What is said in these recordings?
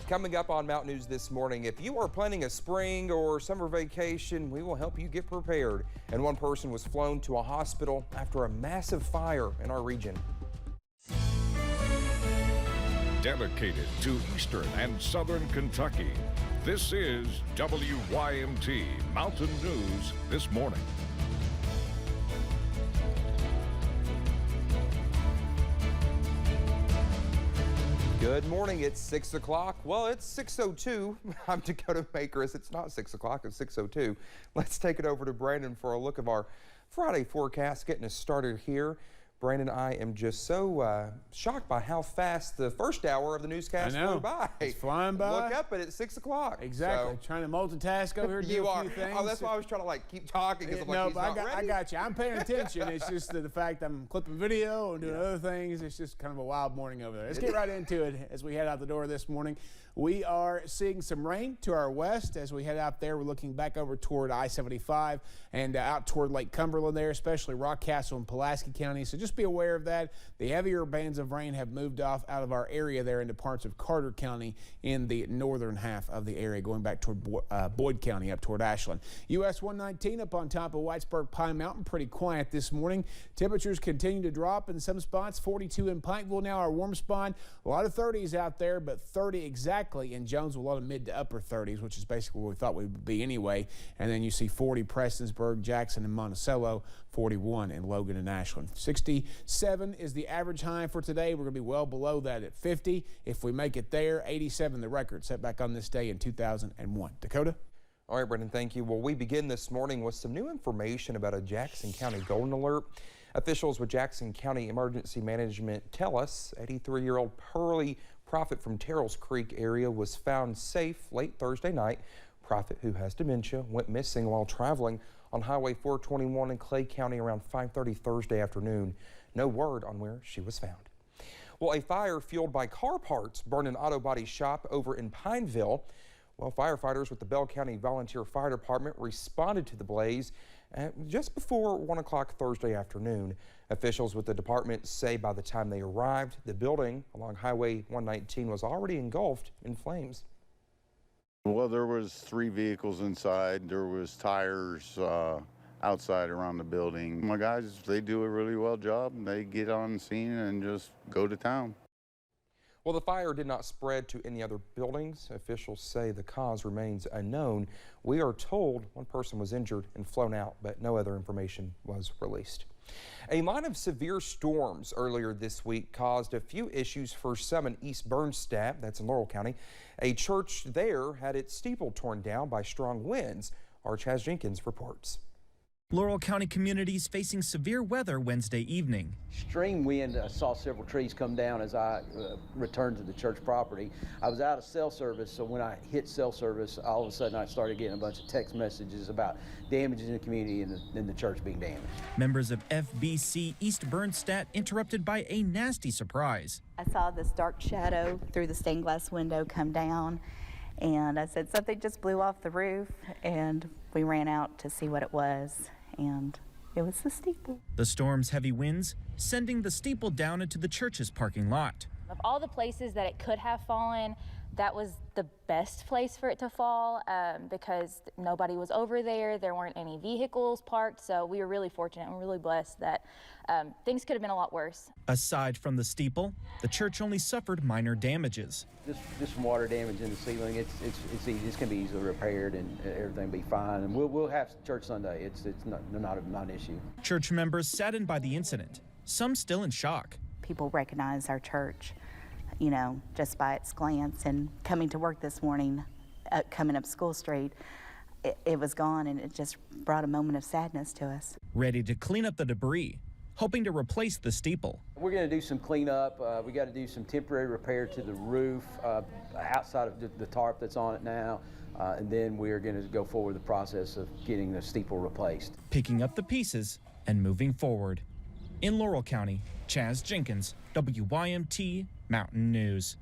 Coming up on Mountain News this morning, if you are planning a spring or summer vacation, we will help you get prepared. And one person was flown to a hospital after a massive fire in our region. Dedicated to Eastern and Southern Kentucky, this is WYMT Mountain News this morning. Good morning. It's 6 o'clock. Well, it's 6:02. I'm Dakota Makers. It's not 6 o'clock. It's 6:02. Let's take it over to Brandon for a look of our Friday forecast, getting us started here. Brandon, I am just so shocked by how fast the first hour of the newscast flew by. It's flying by. Look up and it's 6 o'clock. Exactly. So. Trying to multitask over here, do a few things. Oh, that's why I was trying to keep talking. No, but I got you. I'm paying attention. It's just the fact I'm clipping video and doing other things. It's just kind of a wild morning over there. Let's get right into it as we head out the door this morning. We are seeing some rain to our west as we head out there. We're looking back over toward I-75 and out toward Lake Cumberland there, especially Rockcastle and Pulaski County. So just be aware of that. The heavier bands of rain have moved off out of our area there into parts of Carter County in the northern half of the area, going back toward Boyd County up toward Ashland. US 119 up on top of Whitesburg Pine Mountain, pretty quiet this morning. Temperatures continue to drop in some spots. 42 in Pikeville now, our warm spot. A lot of 30s out there, but 30 exactly in Jonesville, a lot of mid to upper 30s, which is basically where we thought we would be anyway. And then you see 40 Prestonsburg, Jackson, and Monticello, 41 in Logan and Ashland. 67 is the average high for today. We're going to be well below that at 50. If we make it there, 87 the record set back on this day in 2001. Dakota? All right, Brendan, thank you. Well, we begin this morning with some new information about a Jackson County golden alert. Officials with Jackson County Emergency Management tell us 83-year-old Pearlie Prophet from Terrells Creek area was found safe late Thursday night. Prophet, who has dementia, went missing while traveling on Highway 421 in Clay County around 5:30 Thursday afternoon. No word on where she was found. Well, a fire fueled by car parts burned an auto body shop over in Pineville. Well, firefighters with the Bell County Volunteer Fire Department responded to the blaze just before 1 o'clock Thursday afternoon. Officials with the department say by the time they arrived, the building along Highway 119 was already engulfed in flames. Well, there was 3 vehicles inside. There was tires outside around the building. My guys, they do a really well job. They get on scene and just go to town. Well, the fire did not spread to any other buildings. Officials say the cause remains unknown. We are told one person was injured and flown out, but no other information was released. A line of severe storms earlier this week caused a few issues for some in East Bernstadt, that's in Laurel County. A church there had its steeple torn down by strong winds. Our Chaz Jenkins reports. Laurel County communities facing severe weather Wednesday evening. Extreme wind. I saw several trees come down as I returned to the church property. I was out of cell service, so when I hit cell service, all of a sudden I started getting a bunch of text messages about damages in the community and the church being damaged. Members of FBC East Bernstadt interrupted by a nasty surprise. I saw this dark shadow through the stained glass window come down, and I said something just blew off the roof, and we ran out to see what it was. And it was the steeple. The storm's heavy winds sending the steeple down into the church's parking lot. Of all the places that it could have fallen, that was the best place for it to fall because nobody was over there. There weren't any vehicles parked, so we were really fortunate and really blessed that things could have been a lot worse. Aside from the steeple, the church only suffered minor damages. Just some water damage in the ceiling. It's easy. It's going to be easily repaired and everything will be fine. And we'll have church Sunday. It's not an issue. Church members saddened by the incident, some still in shock. People recognize our church, you know, just by its glance. And coming to work this morning, coming up School Street, it was gone, and it just brought a moment of sadness to us. Ready to clean up the debris, hoping to replace the steeple. We're going to do some cleanup. We got to do some temporary repair to the roof outside of the tarp that's on it now, and then we're going to go forward the process of getting the steeple replaced. Picking up the pieces and moving forward. In Laurel County, Chaz Jenkins, WYMT Mountain News.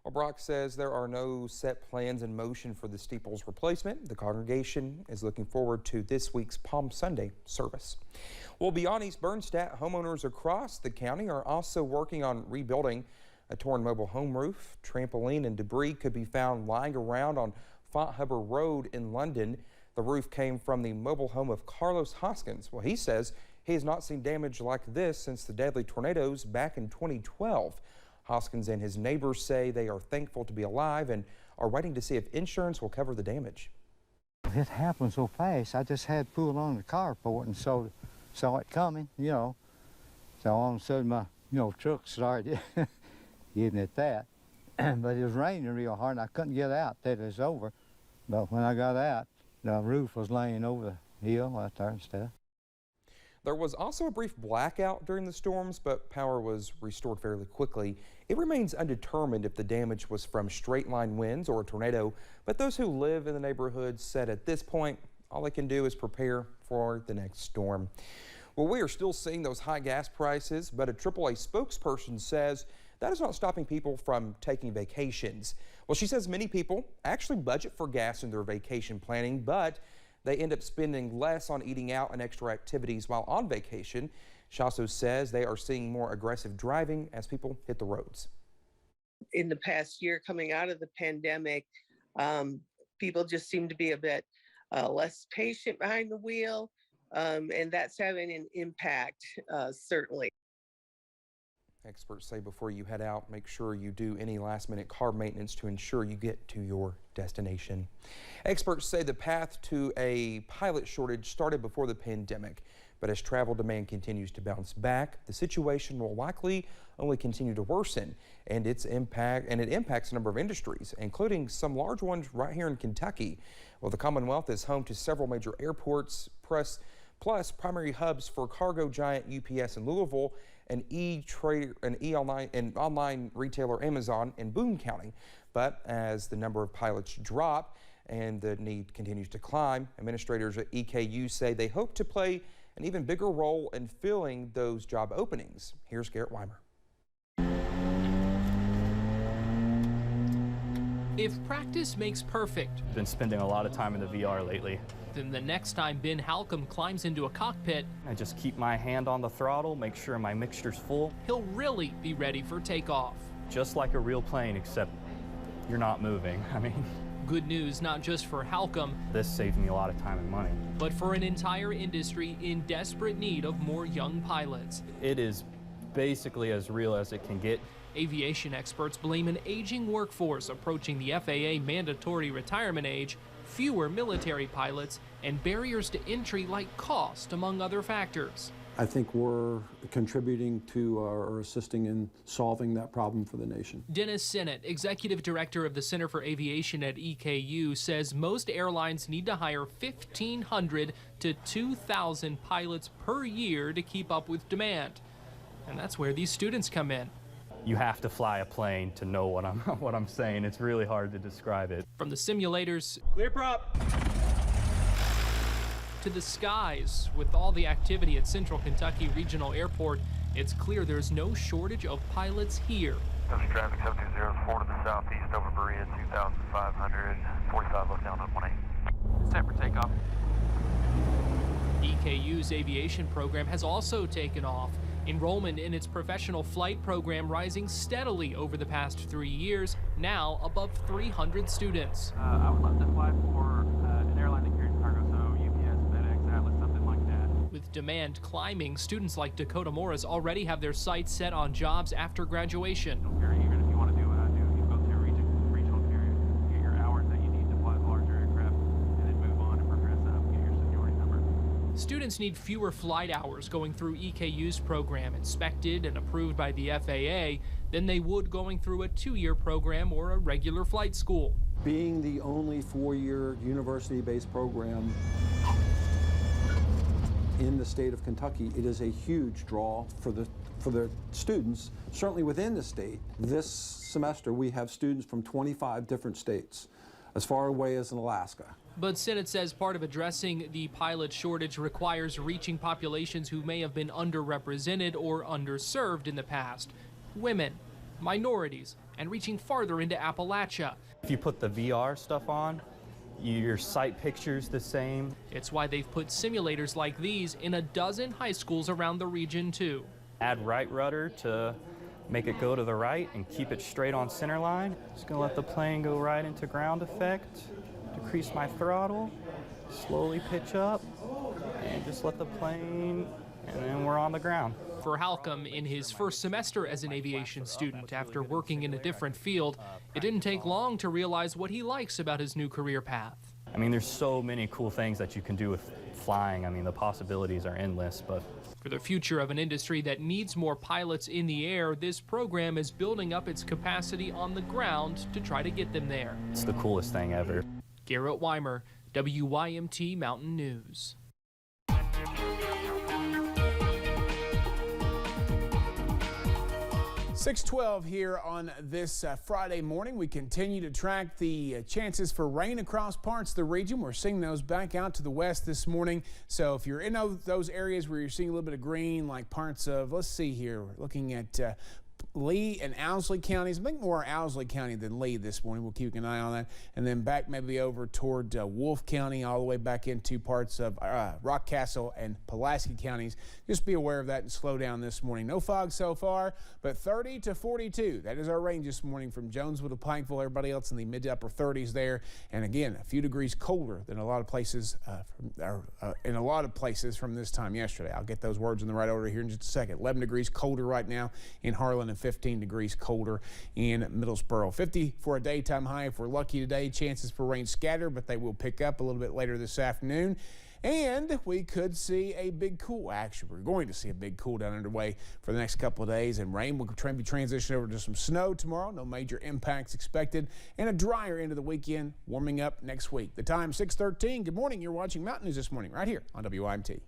Well, Brock says there are no set plans in motion for the steeple's replacement. The congregation is looking forward to this week's Palm Sunday service. Well, beyond East Bernstadt, homeowners across the county are also working on rebuilding A torn mobile home roof, trampoline, and debris could be found lying around on Fonthuber Road in London. The roof came from the mobile home of Carlos Hoskins. Well, he says he has not seen damage like this since the deadly tornadoes back in 2012. Hoskins and his neighbors say they are thankful to be alive and are waiting to see if insurance will cover the damage. It happened so fast, I just had pulled on the carport and saw it coming, you know. So all of a sudden my, truck started getting at that. But it was raining real hard and I couldn't get out till it was over. But when I got out, the roof was laying over the hill right there and stuff. There was also a brief blackout during the storms, but power was restored fairly quickly. It remains undetermined if the damage was from straight line winds or a tornado, but those who live in the neighborhood said at this point, all they can do is prepare for the next storm. Well, we are still seeing those high gas prices, but a AAA spokesperson says that is not stopping people from taking vacations. Well, she says many people actually budget for gas in their vacation planning, but they end up spending less on eating out and extra activities while on vacation. She also says they are seeing more aggressive driving as people hit the roads. In the past year, coming out of the pandemic, people just seem to be a bit less patient behind the wheel, and that's having an impact, certainly. Experts say before you head out, make sure you do any last-minute car maintenance to ensure you get to your destination. Experts say the path to a pilot shortage started before the pandemic, but as travel demand continues to bounce back, the situation will likely only continue to worsen, and it impacts a number of industries, including some large ones right here in Kentucky. Well, the Commonwealth is home to several major airports, plus primary hubs for cargo giant UPS in Louisville and online retailer Amazon in Boone County. But as the number of pilots drop and the need continues to climb, administrators at EKU say they hope to play an even bigger role in filling those job openings. Here's Garrett Weimer. If practice makes perfect, been spending a lot of time in the VR lately. Then the next time Ben Halcomb climbs into a cockpit, I just keep my hand on the throttle, make sure my mixture's full. He'll really be ready for takeoff. Just like a real plane, except you're not moving. Good news not just for Halcomb. This saves me a lot of time and money. But for an entire industry in desperate need of more young pilots. It is basically as real as it can get. Aviation experts blame an aging workforce approaching the FAA mandatory retirement age, fewer military pilots, and barriers to entry like cost, among other factors. I think we're contributing to or assisting in solving that problem for the nation. Dennis Sennett, executive director of the Center for Aviation at EKU, says most airlines need to hire 1,500 to 2,000 pilots per year to keep up with demand. And that's where these students come in. You have to fly a plane to know what I'm saying. It's really hard to describe it. From the simulators, clear prop, to the skies, with all the activity at Central Kentucky Regional Airport, it's clear there's no shortage of pilots here. Traffic 7204 to the southeast over Berea, 2,500, 45 left down on 18. Set for takeoff. EKU's aviation program has also taken off. Enrollment in its professional flight program rising steadily over the past 3 years, now above 300 students. I would love to fly for an airline that carries cargo, so UPS, FedEx, Atlas, something like that. With demand climbing, students like Dakota Morris already have their sights set on jobs after graduation. Even if you want to do what I do, you go to a regional carrier, get your hours that you need to fly the larger aircraft, and then move on and progress up, get your seniority number. Students need fewer flight hours going through EKU's program, inspected and approved by the FAA, than they would going through a 2-year program or a regular flight school. Being the only 4-year university-based program in the state of Kentucky, it is a huge draw for the students, certainly within the state. This semester we have students from 25 different states, as far away as in Alaska. But Sennett says part of addressing the pilot shortage requires reaching populations who may have been underrepresented or underserved in the past. Women, minorities, and reaching farther into Appalachia. If you put the VR stuff on, your sight picture's the same. It's why they've put simulators like these in a dozen high schools around the region too. Add right rudder to make it go to the right and keep it straight on center line. Just gonna let the plane go right into ground effect, decrease my throttle, slowly pitch up, and just let the plane, and then we're on the ground. For Halcomb, in his first semester as an aviation student, after working in a different field, it didn't take long to realize what he likes about his new career path. I mean, there's so many cool things that you can do with flying. I mean, the possibilities are endless, but for the future of an industry that needs more pilots in the air, this program is building up its capacity on the ground to try to get them there. it's the coolest thing ever. Garrett Weimer, WYMT Mountain News. 6:12 here on this Friday morning. We continue to track the chances for rain across parts of the region. We're seeing those back out to the west this morning. So if you're in those areas where you're seeing a little bit of green, like parts of, let's see here, we're looking at Lee and Owsley counties. I think more Owsley County than Lee this morning. We'll keep an eye on that. And then back maybe over toward Wolfe County, all the way back into parts of Rockcastle and Pulaski counties. Just be aware of that and slow down this morning. No fog so far, but 30 to 42. That is our range this morning from Jonesville to Pikeville. Everybody else in the mid to upper 30s there. And again, a few degrees colder than a lot of places from this time yesterday. I'll get those words in the right order here in just a second. 11 degrees colder right now in Harlan and 15 degrees colder in Middlesboro. 50 for a daytime high if we're lucky today. Chances for rain scattered, but they will pick up a little bit later this afternoon. And we could see a big cool. Actually, we're going to see a big cool down underway for the next couple of days. And rain will be transitioning over to some snow tomorrow. No major impacts expected. And a drier end of the weekend, warming up next week. The time 6:13. Good morning. You're watching Mountain News this morning right here on WYMT.